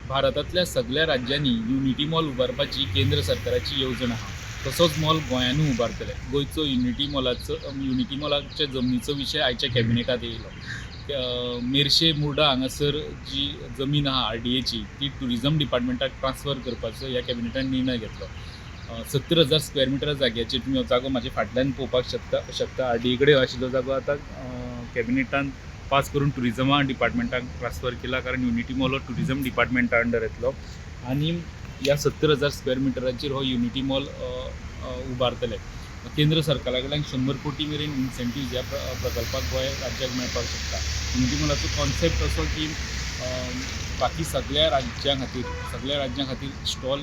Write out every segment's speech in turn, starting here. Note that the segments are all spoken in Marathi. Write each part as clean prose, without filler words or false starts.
भारतांतल्या सगळ्या राज्यांनी युनिटी मॉल उबारपाची केंद्र सरकाराची योजना आहा. तसोच मॉल गोंयांतूय उबारतले. गोंयचो युनिटी मॉलाच्या जमनीचो विशय आयच्या कॅबिनेटात येयलो. मेर्शे मुर्डा हांगासर जी जमीन आहा RDAची ती ट्युरिझम डिपार्टमेंटाक ट्रान्सफर करपाचो ह्या कॅबिनेटान निर्णय घेतलो. 70,000 स्क्वेअर मिटर जाग्याचेर तुमी हो जागो म्हाजे फाटल्यान पळोवपाक शकता. RDA कडेन आशिल्लो जागो आतां कॅबिनेटान पास करून ट्युरिझमा डिपार्टमेंटाक ट्रान्सफर केला, कारण युनिटी मॉल हो ट्युरिझम डिपार्टमेंटा अंडर येतलो आनी ह्या 70,000 स्क्वेअर मिटराचेर हो युनिटी मॉल उबारतले. केंद्र सरकारा कडल्यान 100 कोटी मेरेन इन्सेंटिव्ज ह्या प्रकल्पाक गोंय राज्याक मेळपाक शकता. युनिटी मॉलाचो कॉन्सेप्ट असो की बाकी सगळ्या राज्यां खातीर स्टॉल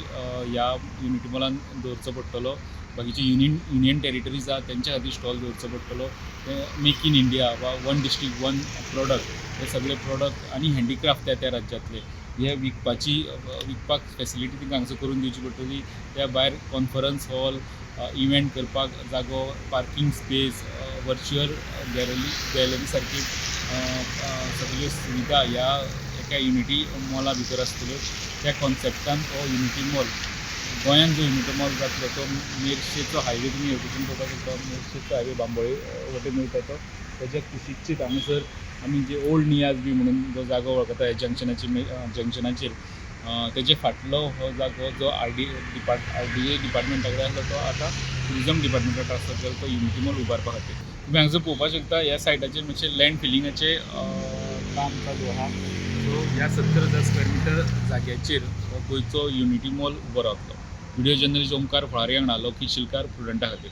ह्या युनिटी मॉलान दवरचो पडटलो. बाकीचे युनियन टेरिटरीज आहा तेंच्या खातीर स्टॉल दवरचो पडटलो. मेक इन इंडिया वा वन डिस्ट्रिक्ट वन प्रॉडक्ट हे सगळे प्रॉडक्ट आनी हँडीक्राफ्ट त्या राज्यांतले हे विकपाक फॅसिलिटी तिंका हांगासर करून दिवची पडटली. त्या भायर कॉन्फरन्स हॉल, इव्हेंट करपाक जागो, पार्किंग स्पेस, वर्च्युअल गॅलरी सारकी सगळ्यो सुविधा ह्या एका युनिटी मॉला भितर आसतल्यो. त्या कॉन्सेप्टान हो युनिटी मॉल गोंयांत जो युनिटी मॉल जातलो तो मेर्शेचो हायवे तुमी हे वटेन पळोवपाक शकता. मेर्शेचो हायवे बांबोळे वटेन वयता तो तेज्या कुशीकचेर हांगासर आमी जे ओल्ड नियाज बी म्हणून जो जागो वळखता ह्या जंक्शनाचेर तेजे फाटलो हो जागो जो RDA डिपार्टमेंटा कडेन आसलो तो आतां ट्युरिझम डिपार्टमेंटाक ट्रान्सफर केला तो युनिटी मॉल उबारपा खातीर. तुमी हांगासर पळोवपाक शकता ह्या सायटाचेर मातशें लँड फिलिंगाचें काम चालू आहा. सो ह्या 70,000 स्क्वेअर मिटर जाग्याचेर हो गोंयचो युनिटी मॉल उबो रावतलो. व्हिडिओ जर्नलिस्ट ओमकार फळारी वांगडा लोकेश शिलकार, प्रुडंटा खातीर.